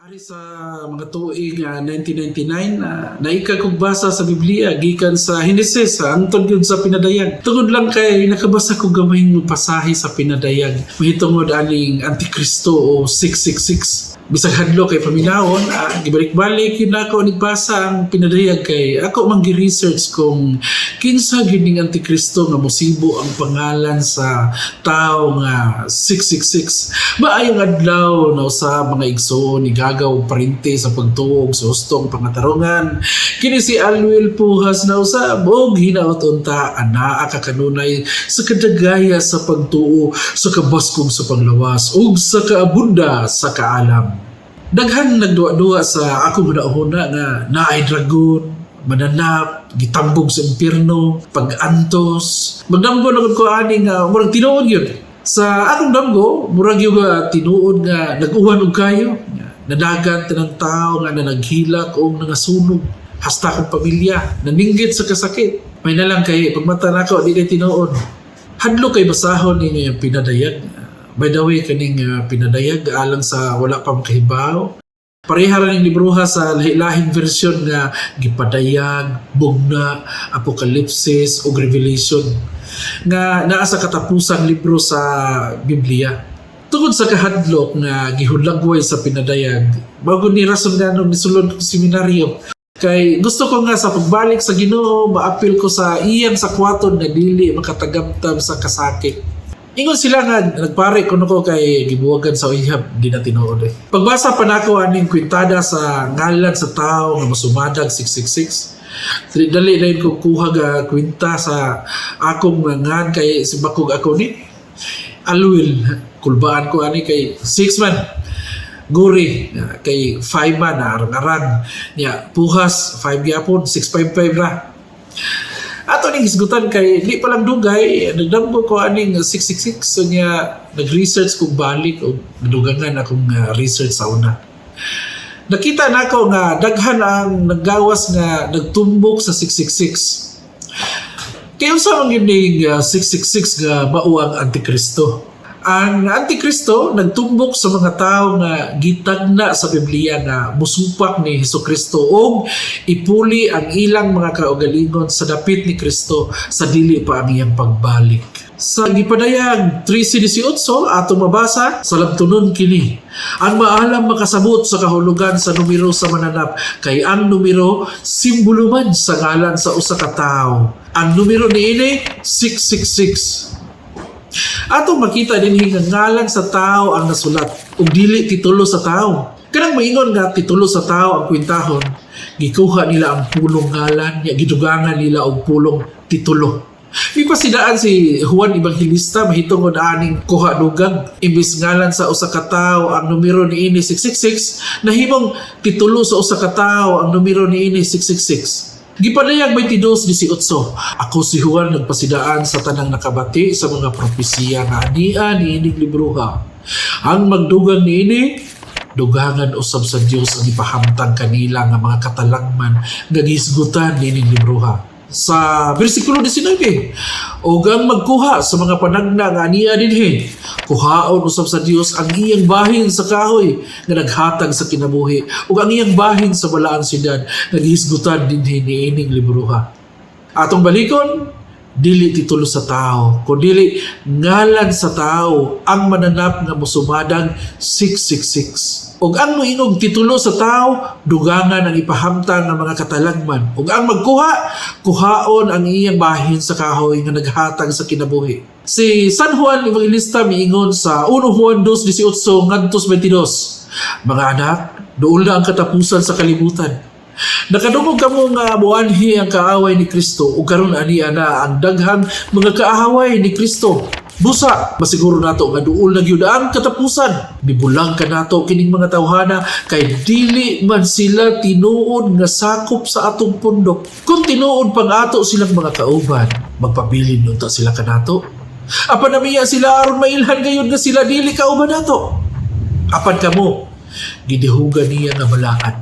Ari sa mga tuig 1999 naika kog basa sa Biblia gikan sa Henesis hangtod gyud sa Pinadayag. Tungod lang kay nakabasa ko gamayng pasahe sa Pinadayag mahitungod aning Antikristo o 666. Bisag hadlo kay paminawon, gibalik-balik yun ako nagbasa ang Pinadayag kay ako man gi-research kung kinsa gyud ning Antikristo nga mosibo ang pangalan sa tawo nga 666. Maayong adlaw na usab mga igsoon ni gagaw parinte sa pagtuog sa hustong pangatarungan. Kini si Alwil Puhas na usab og hinaot unta anaa ka kanunay sa kadagaya sa pagtuo sa kabaskog sa panglawas ug sa kaabunda sa kaalam. Daghan nagduwa-duwa sa ako hunahuna nga naay dragon, mananap, gitambog sa impyerno, pag-antos. Magdamgo na ko ani nga murag tinuod yun. Sa akong damgo, murag yung tinuod nga nag-uwan og kayo. Nadagan tanang tao nga na naghilak o nangasunog. Hasta akong pamilya, naninggit sa kasakit. May nalang kay pagmata na ako, di na tinuod. Hadlo kay basahon ni Pinadayag. By the way, kaning Pinadayag alang sa wala pang kahibaw. Pareha rin yung libruha sa lahing version nga Gipadayag, Bugna, Apokalipsis ug Revelation nga naa sa katapusang libro sa Biblia. Tungod sa kahadlok nga gihulagway sa Pinadayag, bago ni rason nga nung nisulod ko seminaryo, kay gusto ko nga sa pagbalik sa Ginoo maapil ko sa iyang sakwaton nga dili makatagamtam sa kasakit. Ingon sila nga nagpare kuno ko kay gibuwagan sa uyab di na tinuod eh. Pagbasa pa nako aning kwintada sa ngalan sa tawo nga mosumadag 666. Dali na ko kuha ga kwinta sa akong ngan kay si bakog ako ni Alwil kulbaan ko ani kay 6 man Guri kay 5 man arang-arang niya Puhas 5 gyapon 655 ra. Ato ning hisgutan kay di pa lang dugay nagdamgo ko aning 666 so niya nag-research kog balik o nadugangan akong research sa una. Nakita nako nga daghan ang naggawas nga nagtumbok sa 666. Kaya unsa man gyud ning 666 nga mao ang Antikristo? Ang Antikristo nagtumbok sa mga tao nga gitagna sa Biblia nga musupak ni Hesukristo o ipuli ang ilang mga kaugalingon sa dapit ni Kristo sa dili pa ang iyang pagbalik. Sa Gipadayag 13:18 atong mabasa sa labtunon kini. Ang maalam makasabot sa kahulugan sa numero sa mananap kay ang numero simbolo man sa ngalan sa usa ka tawo. Ang numero niini 666. Atong makita din nga ngalan sa tao ang nasulat ug dili titulo sa tao. Kanang maingon nga titulo sa tao ang kwintahon, gikuha nila ang pulong ngalan, nya gidugangan nila og pulong titulo. Di pa sidaan si Juan Evangelista mahitungod aning kuha dugang imbis ngalan sa usa ka tawo ang numero niini 666, nahimong titulo sa usa ka tawo ang numero niini 666. Gipadayag 22:18. Ako si Juan nagpasidaan sa tanang nakabati sa mga propesiya nga ania niining libruha. Ang magdugang niini dugangan usab sa Dios ang ipahamtang kanila nga mga katalagman nga gisgutan niining libruha. Sa bersikulo 19, ug ang magkuha sa mga panagna nga ania dinhi, kuhaon usab sa Dios ang iyang bahin sa kahoy nga naghatag sa kinabuhi ug ang iyang bahin sa balaang syudad nga gihisgutan dinhi niining libruha. Atong balikon, dili titulo sa tao, kundi ngalan sa tao ang mananap nga mosumadang 666. Ug ang moingog titulo sa tao, dugangan ang ipahamtang ng mga katalagman. Ug ang magkuha, kuhaon ang iyang bahin sa kahoy nga naghatag sa kinabuhi. Si San Juan Evangelista miingon sa 1 Juan 2:18 ngadtos 22. Mga anak, doon na ang katapusan sa kalibutan. Nakadungog kamo nga buanhi ang kaaway ni Kristo ug karon ani ana ang daghang mga kaaway ni Kristo. Busa, masiguro nato nga duol na gyud ang katapusan. Bibulang ka nato kining mga tawhana kay dili man sila tinuod nga sakop sa atong pundok. Kung tinuod pang ato silang mga kauban, magpabilin unta sila kanato. Apan namiya sila aron mailhan gayud nga sila dili kauban nato. Apan kamo, gidihugan niya nga balaan.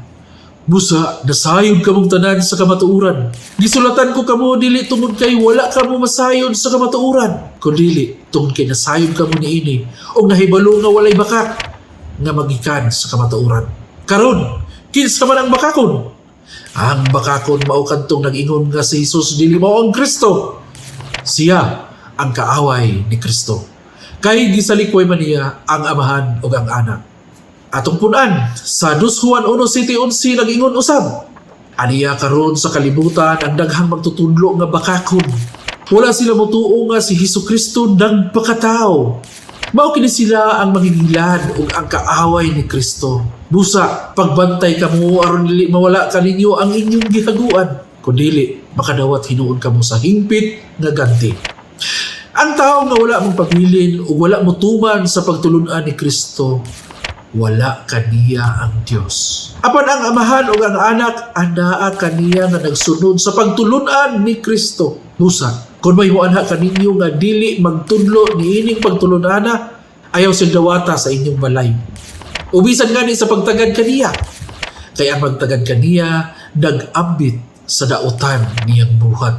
Busa, nasayod kamong tanan sa kamatuuran. Gisulatan ko kamo dili tungod kay wala kamo masayod sa kamatuuran. Kundi tungod kay nasayod kamo niini o nahibalo nga walay bakat nga magikan sa kamatuuran. Karon, kinsa man ang bakakon? Ang bakakon mao kantong nag-ingon nga si Jesus dili mao ang Kristo. Siya ang kaaway ni Kristo. Kay gisalikway man niya ang amahan ug ang anak. Atong punan sa 2 Juan 1:11 nag-ingon usab. Aniya karon sa kalibutan ang daghang magtutudlo nga bakakon. Wala sila motuo nga si Hesukristo nagpakatao. Mao kini sila ang mangingilan ug ang kaaway ni Kristo. Busa, pagbantay kamo aron dili mawala kaninyo ang inyong gihaguan. Kun dili, makadawat hinuon kamo sa hingpit nga ganti. Ang tao nga wala mong pabilin ug wala motuman sa pagtulun-an ni Kristo, wala kaniya ang Dios. Apan ang amahan ug ang anak anaa kaniya nga nagsunod sa pagtulun-an ni Kristo. Busa, kung may muanha kaninyo nga dili magtudlo niining pagtulun-ana, ayaw sing dawata sa inyong balay. Ubisan gani sa pagtagad kaniya. Kaya ang magtagad kaniya nag-ambit sa dautan niyang buhat.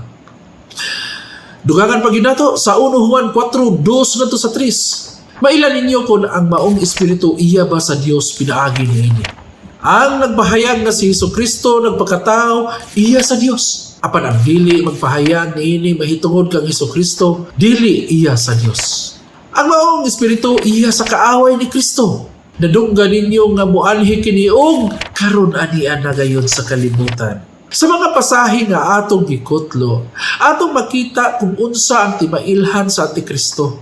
Dugangan pa ginato sa 1 Juan 4:2 ngadto sa 3. Mailan ninyo kung ang maong espiritu iya ba sa Dios pinaagi niini. Ang nagpahayag nga si Hesukristo nagpakatao iya sa Dios. Apan ang dili magpahayag niini mahitungod kang Hesukristo dili iya sa Dios. Ang maong espiritu iya sa kaaway ni Kristo. Nadunggan ninyo nga muanhi kini og karon aniya na gayon sa kalibutan. Sa mga pasahe nga atong gikutlo, atong makita kung unsa ang timailhan sa Antikristo.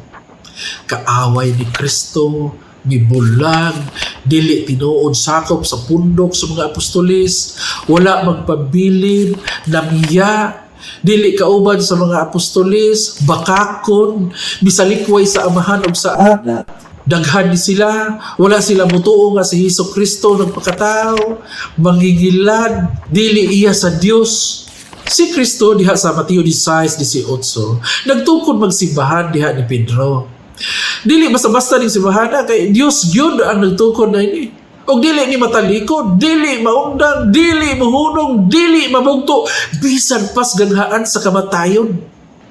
Kaaway ni Kristo, mibulag, dili tinuod sakop sa pundok sa mga apostolis, wala magpabilin, namiya, dili kauban sa mga apostolis, bakakon, misalikway sa amahan ug sa anak. Daghan ni sila, wala sila mutuo nga si Hesukristo nagpakatao, mangingilad, dili iya sa Dios. Si Kristo diha sa Mateo 16:18, nagtukod magsimbahan diha ni Pedro. Dili basta-basta ning simbahan kay Dios gyud ang nagtukod na ini. Og dili ni matalikod, dili maundang, dili mahunong, dili mabugto, bisan pas ganghaan sa kamatayon.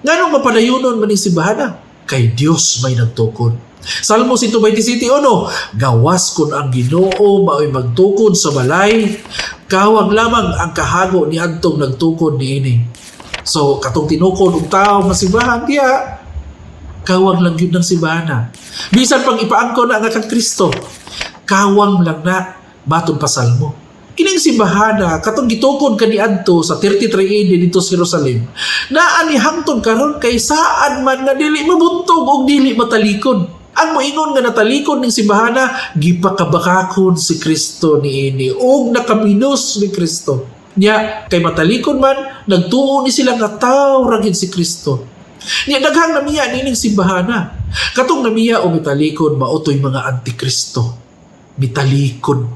Nganong mapadayunon man ning simbahan? Kay Dios may nagtukod. Salmo 127:1, gawas kun ang Ginoo mao'y magtukod sa balay, kawag lamang ang kahago ni adtong nagtukod niini. So katong tinukod og tao masimbahan diya, kawang lang yun ng simbahan. Bisan pag ipaangko na nga kang Kristo, kawang lang na matong pasalmo. Kining simbahan katong gitukod kaniadto sa 33 AD dito sa Jerusalem, naani hangtod karon kay saan man nga dili mabuntog og dili matalikod. Ang moingon nga natalikod ning simbahan gipakabakakon si Kristo niini og nakaminos ni Kristo. Nya kay matalikod man nagtuo ni sila nga tawo ra gid si Kristo. Nya daghang namiya nining simbahana. Katong namiya o mitalikod mautoy mga antikristo. Mitalikod.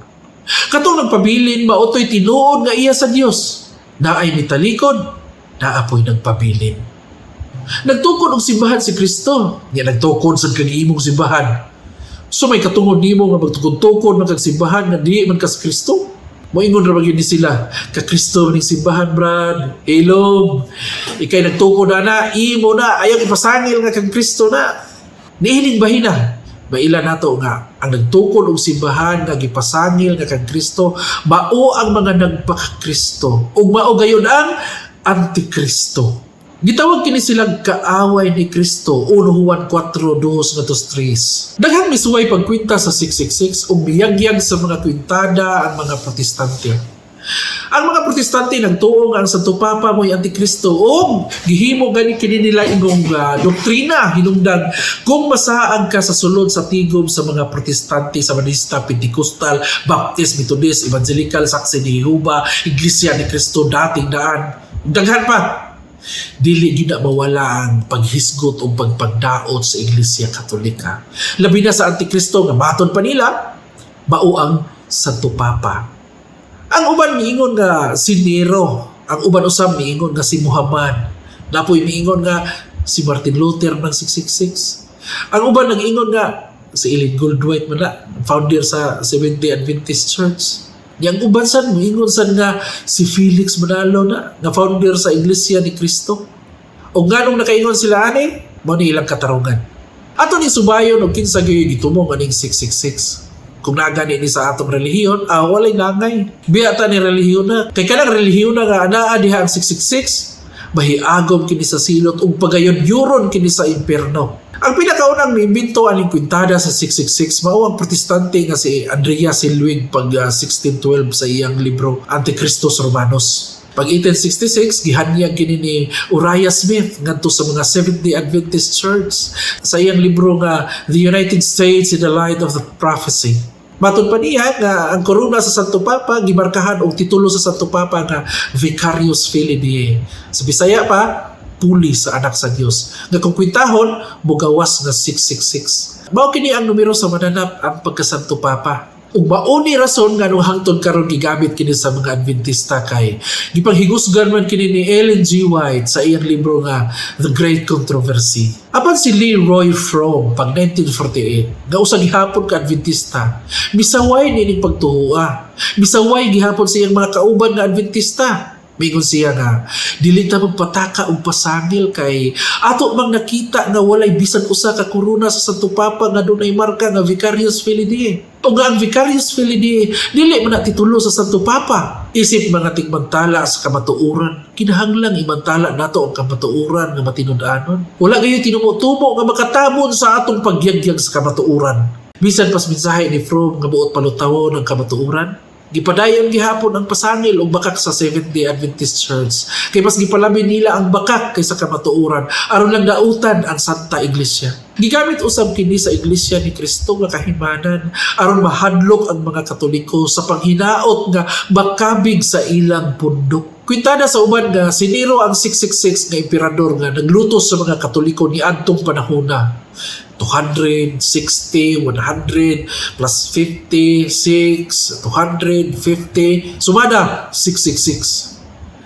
Katong nagpabilin mautoy tinuod nga iya sa Dios. Naay mitalikod, naapoy nagpabilin. Nagtukod og simbahan si Kristo. Nya nagtukod sa kaniimong simbahan. So may katungod nimo nga magtukod-tukod man kag simbahan nga di man ka sa Kristo. Moingon ra bagid ni sila, ka Kristo ning simbahan, brad. Ilom. Ikay nagtukod na, imo na, ayaw ipasangil nga kang Kristo na. Nihiling bahina. Maila nato nga ang nagtukod og simbahan nga gipasangil nga kang Kristo, mao ang mga nagpaka-Kristo ug mao gayon ang Antikristo. Gitawag kini silang kaaway ni Kristo. 1 Juan 4:2-3. Daghang misuway pagkwinta sa 666 ug biyagyag sa mga kwintada ang mga Protestante. Ang mga Protestante nagtuo nga ang Santo Papa mo'y Antikristo ug gihimo gani kini nila ingong doktrina hinungdan kung masaag ka sa sulod sa tigom sa mga Protestante, sa Madista, Pentecostal, Baptist, Methodist, Evangelical, Saksi ni Jehovah, Iglesia ni Kristo, dating daan. Daghan pa. Dili gyud na mawala ang paghisgot o pagpagdaot sa Iglesia Katolika. Labi na sa Antikristo nga maton pa nila, mao ang Santo Papa. Ang uban miingon nga si Nero, ang uban usab miingon nga si Muhammad. Napoy miingon nga si Martin Luther ng 666. Ang uban nag-ingon nga si Ellen Goldwhite man na, founder sa Seventh-day Adventist Church. Yang uban san moingon san nga si Felix Manalo na, nga founder sa Iglesia ni Cristo. O nganong nakaingon sila ani, mao ni ilang katarungan. Ato ni subayon og kinsa gyud gitumong aning 666. Kung nagani ni sa atong relihiyon, walay nangay. Biyata ni relihiyon na. Kay kanang relihiyon na nga, naa diha ang 666, mahiagom kini sa silot, ug pagayon yuron kini sa impierno. Ang pinakaunang niimbento aning kwintada sa 666 mao ang protestante nga si Andrea Silwig pag 1612 sa iyang libro Antichristos Romanos. Pag 1866 gihanyag kini ni Uriah Smith ngadto sa mga Seventh-day Adventist Church sa iyang libro nga The United States in the Light of the Prophecy. Matod pa niya nga ang korona sa Santo Papa gimarkahan og titulo sa Santo Papa nga Vicarius Filii Dei. Sa Bisaya pa, puli sa anak sa Dios. Nga kung kwintahon, mugawas nga 666. Mao kini ang numero sa mananap ang pagkasanto Papa. Ug mauni rason nga nung hangtod karon gigamit kini sa mga Adventista kay gipanghigusgan man kini ni Ellen G. White sa iyang libro nga The Great Controversy. Apan si Leroy Fromm pag 1948 nga usa gihapon ka Adventista, misaway nining pagtuhoa. Misaway gihapon sa iyang mga kauban nga Adventista. Mingon siya nga, dili ta magpataka og pasangil kay ato mang nakita nga walay bisan usa ka korona sa Santo Papa nga dunay marka nga Vicarius Filii Dei. O nga ang Vicarius Filii Dei dili man titulo sa Santo Papa. Isip mga tigmantala sa kamatuoran, kinahanglang imantala nato ang kamatuoran nga matinud-anon. Wala gayo tinumutumo nga makatabon sa atong pagyagyag sa kamatuoran. Bisan pas mensahe ni Fromm nga buot palutawon ang kamatuoran. Gipadayon gihapon ang pasangil o bakak sa Seventh-day Adventist Church. Kay mas gipalabi nila ang bakak kaysa kamatuoran aron lang dautan ang Santa Iglesia. Gigamit usab kini sa Iglesia ni Kristo nga kahimanan aron mahadlok ang mga Katoliko sa panghinaot nga makabig sa ilang pundok. Kwintada sa uban nga siniro ang 666 nga emperador nga naglutos sa mga Katoliko ni adtong panahona. 200, 60, 100, plus 50, 6, 250, sumada, 666.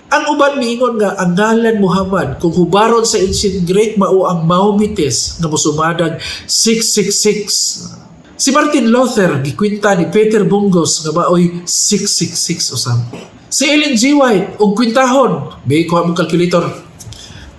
Ang uban miingon nga ang ngalan Muhammad kung hubaron sa ancient Greek mao ang Mahometes nga mosumadang 666. Si Martin Luther gikwinta ni Peter Bungos nga maoy 666 usab. Si Ellen G. White og kwintahon, may kuha mong calculator.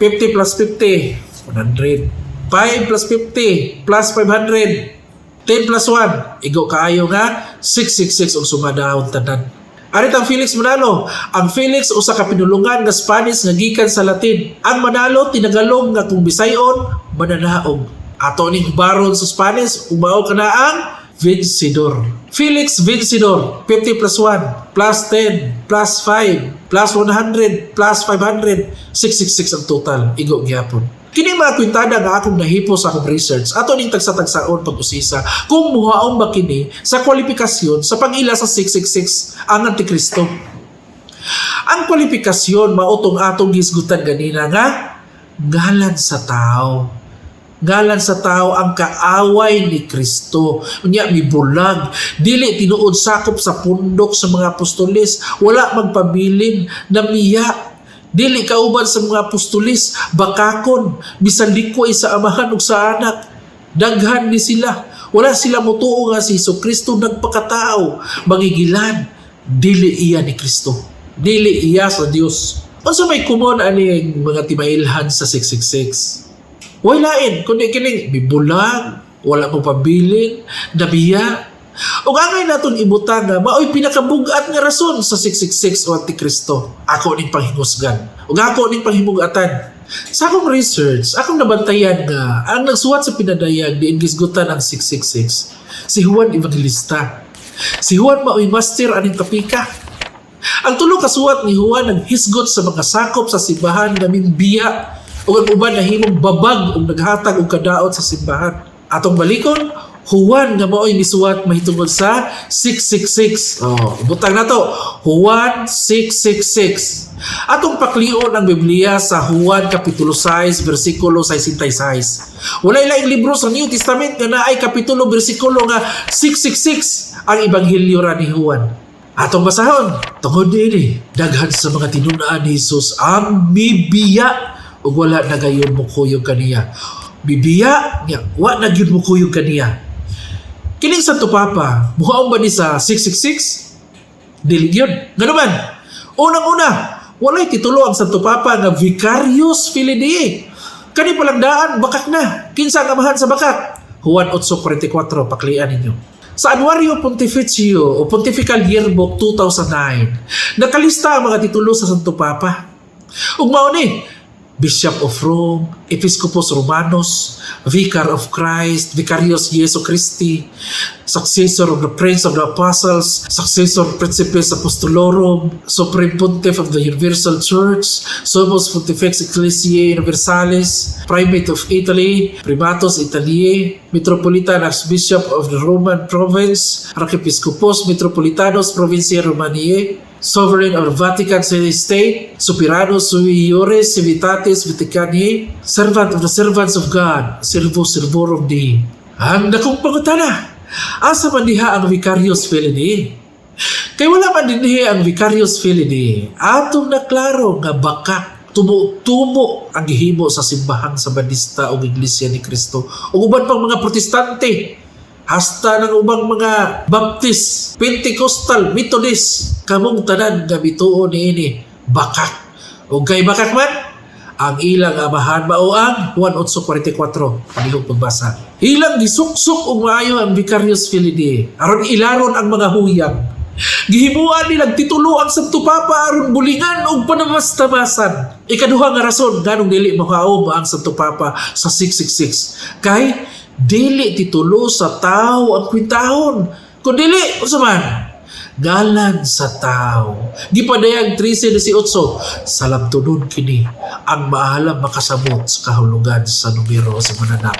50 plus 50, 100. 5 plus 50 plus 500 10 plus 1 igo kaayo nga 666 og sumadahon tanan. Arit ang Felix Manalo. Ang Felix usa ka pinulungan nga Spanish nga gikan sa Latin. Ang Manalo tinagalog nga kung Bisayon mananaog. Ato ning baron sa Spanish umao kana ang Vencedor. Felix Vencedor. 50 plus 1 plus 10 plus 5 plus 100 plus 500 666 ang total igo gyapon. Kini mga kwintada nga akong nahipo sa akong research ato ning tagsa-tagsaon pag-usisa kung muhaon ba kini sa kwalifikasyon sa pag-ila sa 666 ang Antikristo. Ang kwalifikasyon mautong atong gisgutan ganina nga ngalan sa tao. Ngalan sa tao ang kaaway ni Kristo. Unya mibulag, dili tinuod sakop sa pundok sa mga apostoles, wala magpabilin na miya. Dili kauban sa mga apostolis, bakakon, bisan likoy sa amahan ug sa anak. Daghan ni sila. Wala sila mutuo nga si Jesucristo nagpakatao. Mangigilan, dili iya ni Kristo. Dili iya sa Dios. Unsa may kumon ani mga timailhan sa 666? Way lain, kundi kining bibulag, wala mo pabilin, nabiya. O angay naton ibutang nga maoy pinakabugat nga rason sa 666 o Antikristo. Ako ning panghingusgan. O ako ning panghimugatan. Sa akong research, akong nabantayan nga ang nagsuwat sa pinadayag diin gisgutan ang 666 si Juan Evangelista. Si Juan maoy master aning kapika. Ang tulo ka suwat ni Juan naghisgot sa mga sakop sa simbahan nga mimbiya o ang uban nahimong babag o naghatag og kadaot sa simbahan. Atong balikon, Juan nga mao'y nisuwat mahitungod sa 666. Butang na to. Juan 666. Atong paklion ang Biblia sa Juan Kapitulo 6, versikulo 66. Walay laing libro sa New Testament nga naay kapitulo, versikulo nga 666 ang Ebanghelyo ra ni Juan. Atong basahon, tungod ini, daghan sa mga tinunaan ni Jesus ang bibiya ug wala na gayon mo kuyog kaniya. Bibiya niya, wa na gyud mo kuyog kaniya. Kining Santo Papa, muhaon ba ni sa 666? Dili yun. Nga naman, unang-una, walay titulo ang Santo Papa nga Vicarius Filii Dei. Kani palang daan, bakak na. Kinsa ang amahan sa bakak? Juan 8:44, paklian ninyo. Sa Annuario Pontificio o Pontifical Yearbook 2009, nakalista ang mga titulo sa Santo Papa. Ug mao ni Bishop of Rome, Episcopus Romanus, Vicar of Christ, Vicarius Jesu Christi, Successor of the Prince of the Apostles, Successor Principes Apostolorum, Supreme Pontiff of the Universal Church, Sumus Pontifex Ecclesiae Universalis, Primate of Italy, Primatus Italiae, Metropolitan Archbishop of the Roman Province, Archiepiscopus Metropolitanus Provinciae Romaniae, Sovereign of the Vatican City State, Superanus sui iures civitatis Vaticanae, Servant of the Servants of God, Servus Servorum Dei. Ang dakong pangutana, asa man diha ang Vicarius Filii? Kay wala man dinhi ang Vicarius Filii, atong naklaro nga bakak tumo-tumo ang gihimo sa simbahan sa Bandista o Iglesia ni Cristo o uban pang mga protestante. Hasta ng ubang mga Baptist, Pentecostal, Methodist, kamong tanan nga bituon niini bakak. O kay bakak man, ang ilang amahan mao ang Juan 8:44, kanihong pagbasa. Ilang gisuksok og maayo ang Vicarius Filii aron ilaron ang mga huyang. Gihimuan nilang titulo ang Santo Papa aron bulingan og panamastabasan. Ikaduha nga rason nganong dili mahaom ang Santo Papa sa 666 kay dili titulo sa tao ang kwintahon, kundili unsa man ngalan sa tao. Gipadayag 13:18, salabtunon kini ang maalam makasamot sa kahulugan sa numero sa mananap.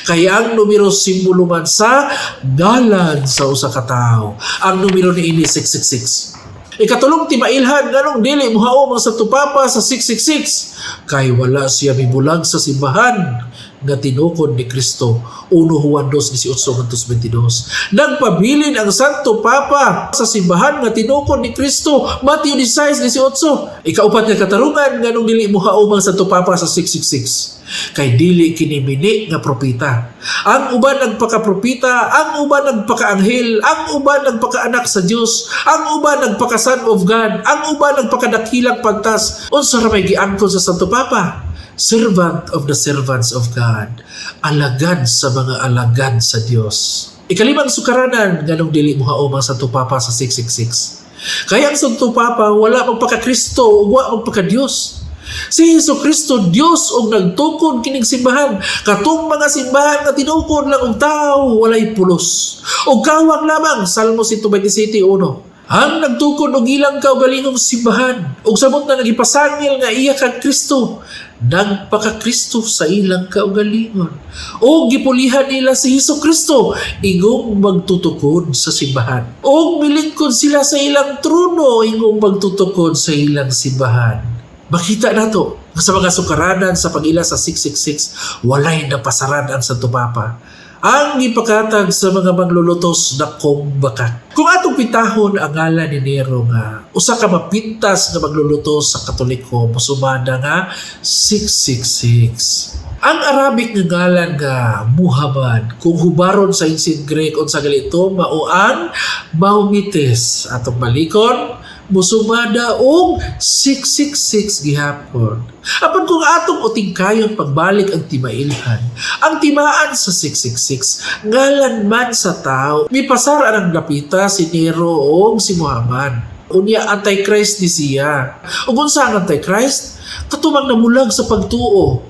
Kaya ang numero simbolo man sa ngalan sa usa ka tawo. Ang numero niini 666. Ikatulong timailhan nganong dili mohaom ang Santo Papa sa 666 kay wala siya mibulag sa simbahan nga tinukod ni Kristo. 1 Juan 2:18-22. Nagpabilin ang Santo Papa sa simbahan nga tinukod ni Kristo. Matthew 16:18. Ikaupat nga katarungan nganong dili mohaom ang Santo Papa sa 666 kay dili kini mini nga propeta. Ang uban nagpaka-propeta, ang uban nagpaka-anghel, ang uban nagpaka-anak sa Dios, ang uban nagpaka-son of God, ang uban nagpakadakilang pantas. Unsa ra may giangkon sa Santo Papa? Servant of the servants of God, alagad sa mga alagad sa Dios. Ikalimang sukaranan nganong dili mohaom ang Santo Papa sa 666. Kaya ang Santo Papa wala magpaka-Kristo ug wa magpaka-Dios. Si Hesus Kristo Dios og nagtukod kining simbahan. Katong mga simbahan nga tinukod lang og tao walay pulos. Og kawang lamang Salmo 127:1. Ang nagtukod og ilang kaugalingong simbahan ug sabot na nagipasangil nga iya kag Kristo, nagpaka-Kristo sa ilang kaugalingon. O gipulihan nila si Hesus Kristo ingong magtutukod sa simbahan. O milingkod sila sa ilang trono ingong magtutukod sa ilang simbahan. Makita nato sa mga sukaranan sa pag-ila sa 666, walay napasaran ang Santo Papa. Ang ipakatag sa mga maglulutos na kong bakak. Kung atong pitahon ang ngalan ni Nero nga, usa ka mapintas na maglulutos sa Katoliko, musumada nga 666. Ang Arabic nga ngalan nga Muhammad, kung hubaron sa Ancient Greek unsa galito, mao ang Mahometes. Atong balikon, musumada og 666 gihapon. Apan kung atong utingkayon pagbalik ang timailhan, ang timaan sa 666 ngalan man sa tao, mipasar ang napita si Nero o si Muhammad. Unya Antichrist ni siya. Ug unsa ang Antichrist? Katumang namulag sa pagtuo,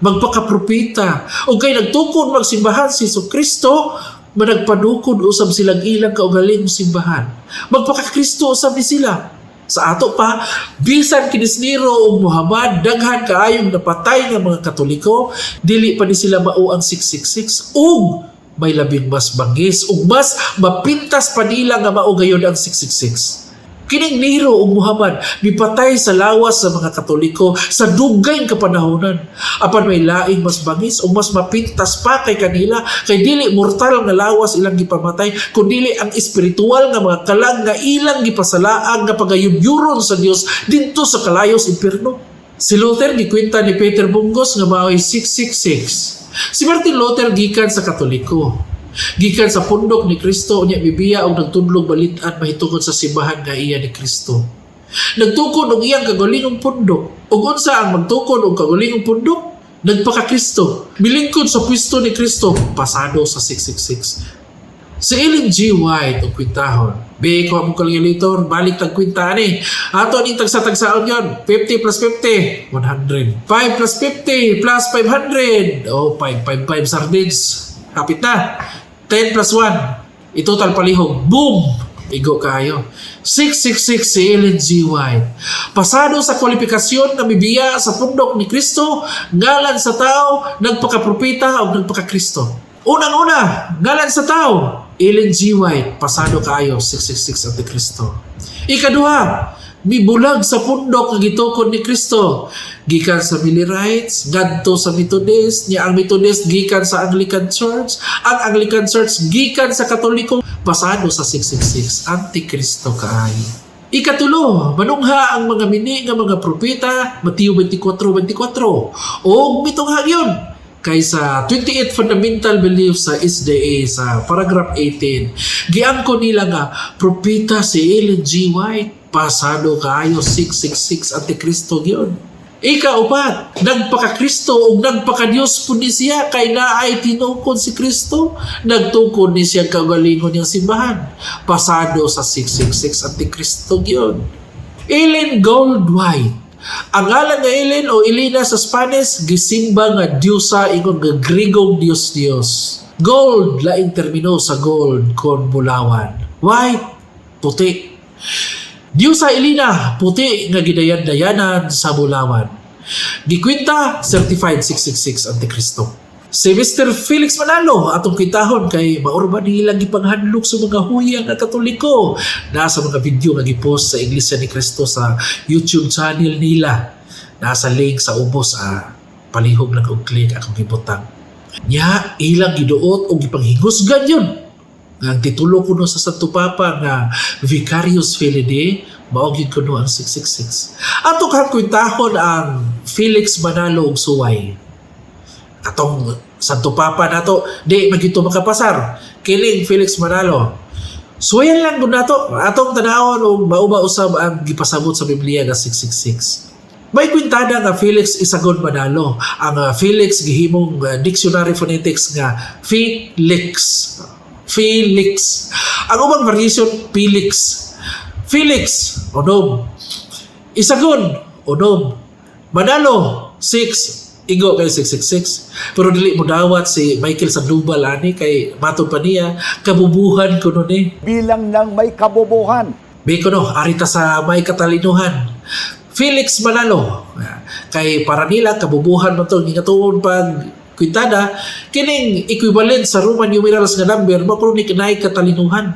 magpakapropeta, o kay nagtukod magsimbahan si Hesus Kristo, managpanukod usab silang ilang kaugaling simbahan. Magpaka-Kristo usab ni sila. Sa ato pa, bisan kinis Nero o Muhammad, daghan kaayong napatay ng mga Katoliko, dili pa ni sila mao ang 666 ug may labing mas bangis ug mas mapintas pa nila nga mao gayud ang 666. Kining Nero o Muhammad mipatay sa lawas sa mga Katoliko sa dugay kapanahonan. Apan may laing mas bangis o mas mapintas pa kay kanila kay dili mortal nga lawas ilang gipamatay kundi ang espiritual nga mga kalag nga ilang gipasalaag nga pagayubyuron sa Dios didto sa kalayos impierno. Si Luther gikwenta ni Peter Bungos nga mao'y 666. Si Martin Luther gikan sa Katoliko. Gikan sa pundok ni Kristo unya bibiya og nagtudlog balitan mahitungod sa simbahan nga iya ni Kristo. Nagtukod og iyang kagulingong pundok. Ug unsa ang magtukod og kagulingong pundok? Nagpaka-Kristo. Milingkod sa pwesto ni Kristo pasado sa 666. Si Ellen G. White o kwintahon. Be ko ang calculator, balik tag kwinta ni. Ato ni tagsa-tagsaon yon. 50 plus 50, 100. 5 plus 50 plus 500. Oh, 555 sardines. Kapit na. 10 plus 1. Itotal palihog. Boom! Igo kayo. 666 si Ellen G. White. Pasado sa kwalifikasyon na mibiya sa pundok ni Kristo, ngalan sa tao, nagpakapropeta o nagpakakristo. Unang-una, ngalan sa tao, Ellen G. White, pasado kaayo, 666 Antikristo. Ikaduha, mibulag sa pundok nga gitukod ni Kristo. Gikan sa Millerites, ngadto sa Methodist, niya ang Methodist gikan sa Anglican Church, ang Anglican Church gikan sa Katoliko, pasado sa 666 Antikristo kaayo. Ikatulo, manungha ang mga mini nga mga propeta, Mateo 24:24. O mitungha yun kaysa 28 fundamental beliefs sa SDA sa paragraph 18. Giangko nila nga propeta si Ellen G. White, pasado kaayo 666 Antikristo yun. Ikaupat, nagpaka-Kristo o nagpaka-Diyos po ni siya kay naay tinukod si Kristo, nagtukod ni siya kagalingon niyang simbahan. Pasado sa 666 Antikristo yun. Ellen Gold White. Ang ngalan nga Ellen o Elena sa Spanish, gisimba nga Diyosa ingon nga Grigong Diyos. Gold, laing termino sa gold, kon bulawan. White, puti. Diyosa Elena, puti nga gidayan-dayanan sa bulawan. Gikwinta, certified 666 Antikristo. Si Mr. Felix Manalo, atong kwintahon kay maurba nilang gipanghanlok sa mga huyang nga Katoliko. Nasa mga video nga gipost sa Iglesia ni Cristo sa YouTube channel nila. Nasa link sa ubos, palihog lang og click akong gibutang. Nya, ilang giduot o gipanghingusgan yun. Ang titulo kuno sa Santo Papa nga Vicarius Filii, maogid kuno ang 666. Ato kang kwintahon ang Felix Manalo og suway. Atong Santo Papa nato, di magito makapasar. Kiling Felix Manalo. Suwayan lang gud nato. Atong tanawon og mauba usab ang gipasabot sa Biblia nga 666. May kwintada nga Felix Isagon Manalo. Ang Felix gihimong dictionary phonetics nga Felix. Ang ubang variation, Felix. Felix, onom. Isagon, onom. Manalo, 6. Igo kay 666. Pero dili mo dawat si Michael Sandoval ani kay matod pa niya, kabubuhan ko nun eh. Bilang ng may kabubuhan. Biko no, arita sa may katalinuhan. Felix Manalo. Kay para nila, kabubuhan mo ito. Ngatuon pag kwintada, kining equivalent sa Roman numerals nga number, makroni kinay katalinuhan.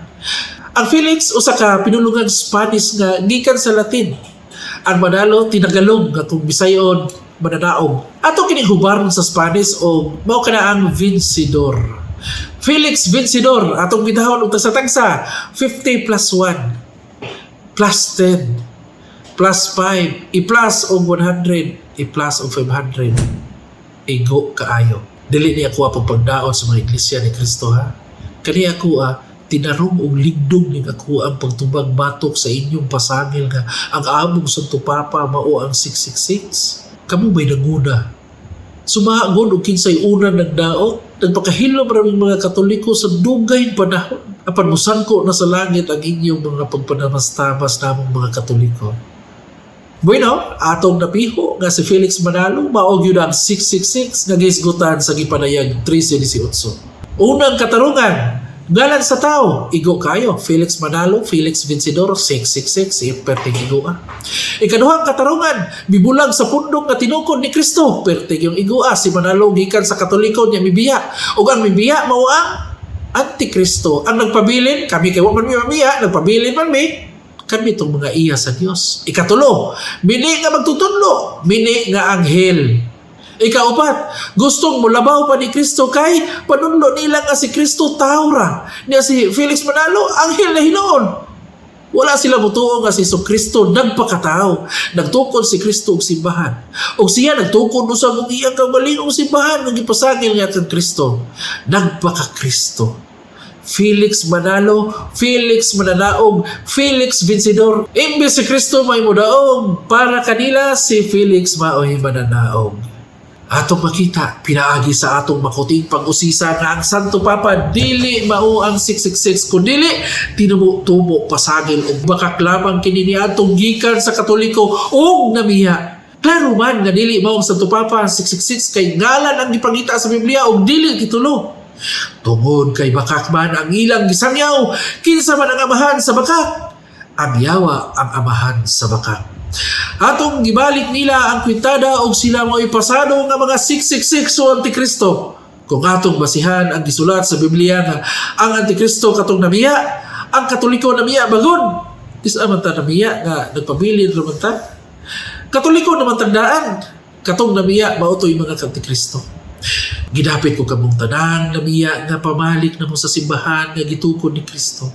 Ang Felix, usa ka pinulungang Spanish nga gikan sa Latin. Ang Manalo, tinagalog, atong Bisayon, mananaog. Ato kining hubaron sa Spanish o mao kana ang Vencedor. Felix Vencedor, atong bidahon og tagsa-tagsa, 50 plus 1, plus 10, plus 5, i-plus og 100, i-plus og 500. Igo kaayo. Dili niya kuha pang pagdaon sa mga iglesia ni Kristo ha. Kani ako tinarong og ligdong ni ako ang pagtubag batok sa inyong pasangil nga ang among Santo Papa mao ang 666. Kamu may nanguna. Sumagon og kinsay una nagdaot, nagpakahilom maraming mga Katoliko sa dugay panahon. Apan musangko na sa langit ang inyong mga pagpanamastamas namong mga Katoliko. Bueno, atong napiho nga si Felix Manalo maog yun ang 666 nga gisgutan sa gipanayag 13:18. Unang katarungan, ngalan sa tao, igo kayo, Felix Manalo, Felix Vencedor, 666, perting igua. Ikaduhang katarungan, bibulag sa pundok nga tinukod ni Kristo, perting yung igua, si Manalo gikan sa Katoliko niya mibiya. Ug ang mibiya mao ang Antikristo. Ang nagpabilin, kami kay wa man mi mamiya, nagpabilin man mi. Kami itong mga iya sa Diyos. Ikatulo, mini nga magtutunlo, mini nga anghel. Ikaupat, gustong mulabaw pa ni Kristo kay panunlo nila nga si Kristo taura. Niya si Felix Manalo, anghel na hinoon. Wala sila mutuo nga si Kristo nagpakatao. Nagtukod si Kristo og simbahan. O siya nagtukod sa mong iyang kabalingong simbahan ng ipasangil nga sa Kristo. Nagpaka-Kristo. Felix Manalo, Felix Mananaog, Felix Vencedor. Imbes si Kristo may mudaog, para kanila si Felix mao'y mananaog. Atong makita, pinaagi sa atong makuting pag-usisa nga ang Santo Papa dili mao ang 666 kundi tinubo-tubo pasagil og bakak lamang kini niadtong gikan sa Katoliko og namiya. Klaro man nga dili mao ang Santo Papa ang 666 kay ngalan ang gipangita sa Biblia og dili kitulo. Tungod kay bakak man ang ilang gisangyaw, kinsa man ang amahan sa bakak? Ang yawa ang amahan sa bakak. Atong gibalik nila ang kwentada og sila mo ipasado nga mga 666 o Antikristo. Kung atong basihan ang gisulat sa Biblia nga ang Antikristo katong namiya, ang Katoliko namiya bagon. Isa man ta namiya nga nagpabilin naman ta. Katoliko naman tandaan, katong namiya mautoy mga Antikristo. Gidapit ko kamong tanang namiya nga pamalik na mo sa simbahan nga gitukod ni Kristo.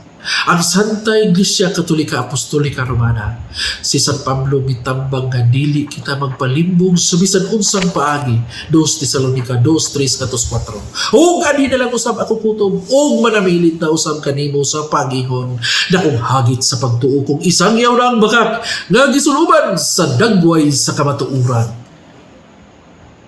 Ang Santa Iglesia Katolika Apostolika Romana, si San Pablo mitambang nga dili kita magpalimbong sa bisan unsang paagi. 2 Tesalonica 2:3-4. O gani na lang usab ako kutob, o manamilit na usab kanimo sa pagingon na kung hagit sa pagtuo kung isang yaw na ang bakak nga gisuluban sa dagway sa kamatuuran.